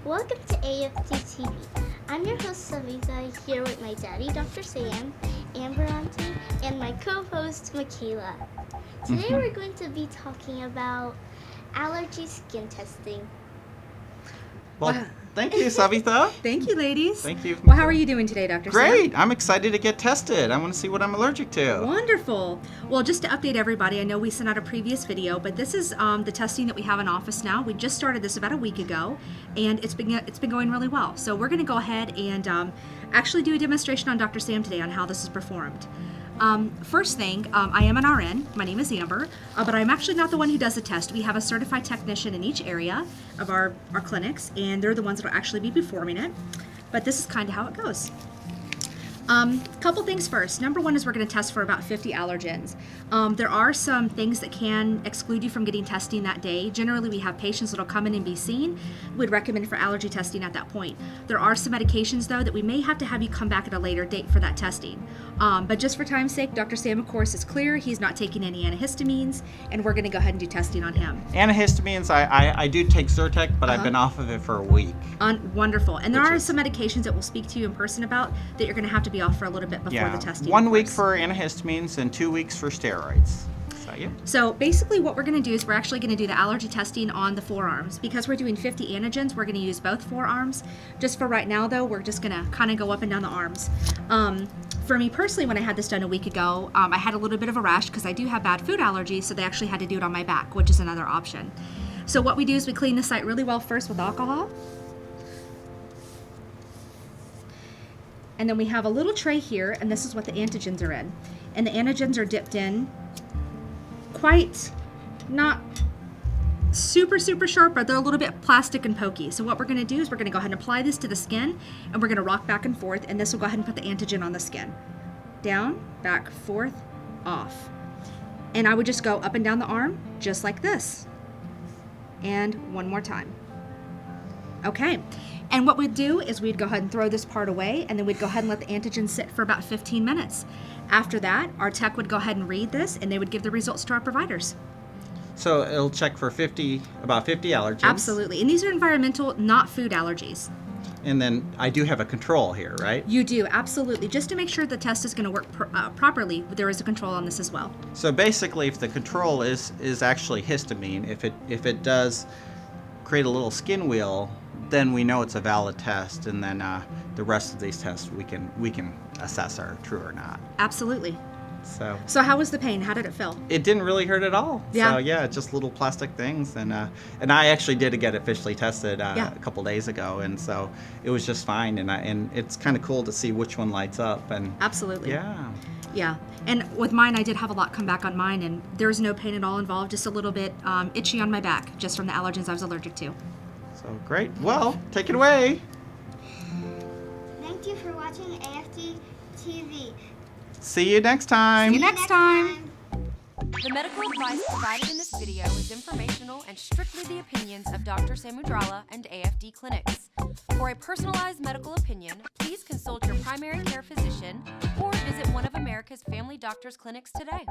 Welcome to AFT TV. I'm your host Savita here with my daddy, Dr. Sam, Amber Auntie, and my co-host Michaela. Today we're going to be talking about allergy skin testing. Well, thank you, Savita. Thank you, ladies. Thank you. Well, how are you doing today, Dr. Sam? Great. I'm excited to get tested. I want to see what I'm allergic to. Wonderful. Well, just to update everybody, I know we sent out a previous video, but this is the testing that we have in office now. We just started this about a week ago, and it's been going really well. So we're going to go ahead and actually do a demonstration on Dr. Sam today on how this is performed. First thing, I am an RN. My name is Amber, but I'm actually not the one who does the test. We have a certified technician in each area of our clinics, and they're the ones that will actually be performing it. But this is kind of how it goes. Couple things first. Number one is we're going to test for about 50 allergens. There are some things that can exclude you from getting testing that day. Generally, we have patients that will come in and be seen. We'd recommend for allergy testing at that point. There are some medications, though, that we may have to have you come back at a later date for that testing. But just for time's sake, Dr. Sam, of course, is clear. He's not taking any antihistamines, and we're going to go ahead and do testing on him. Antihistamines, I do take Zyrtec, but I've been off of it for a week. Wonderful. And there are some medications that we'll speak to you in person about that you're going to have to be off for a little bit before the testing. 1 week for antihistamines and 2 weeks for steroids. So basically what we're going to do is we're actually going to do the allergy testing on the forearms. Because we're doing 50 antigens, we're going to use both forearms. Just for right now, though, we're just going to kind of go up and down the arms. For me personally, when I had this done a week ago, I had a little bit of a rash because I do have bad food allergies, so they actually had to do it on my back, which is another option. So what we do is we clean the site really well first with alcohol. And then we have a little tray here, and this is what the antigens are in. And the antigens are dipped in quite not super sharp, but they're a little bit plastic and pokey. So what we're going to do is we're going to go ahead and apply this to the skin, and we're going to rock back and forth, and this will go ahead and put the antigen on the skin. Down, back, forth, off. And I would just go up and down the arm just like this. And one more time. Okay. And what we'd do is we'd go ahead and throw this part away, and then we'd go ahead and let the antigen sit for about 15 minutes. After that, our tech would go ahead and read this, and they would give the results to our providers. So it'll check for about 50 allergens. Absolutely. And these are environmental, not food allergies. And then I do have a control here, right? You do, absolutely. Just to make sure the test is going to work properly, there is a control on this as well. So basically, if the control is actually histamine, if it does create a little skin wheel, then we know it's a valid test, and then the rest of these tests we can assess are true or not. Absolutely. So how was the pain? How did it feel? It didn't really hurt at all. Yeah. So yeah, just little plastic things, and I actually did get it officially tested a couple days ago, and so it was just fine, and it's kind of cool to see which one lights up. And absolutely. Yeah. Yeah, and with mine, I did have a lot come back on mine, and there was no pain at all involved, just a little bit itchy on my back, just from the allergens I was allergic to. So great. Well, take it away. Thank you for watching AFT TV. See you next time. See you next time. The medical advice provided in this video is informational and strictly the opinions of Dr. Samudrala and AFD Clinics. For a personalized medical opinion, please consult your primary care physician or visit one of America's family doctors' clinics today.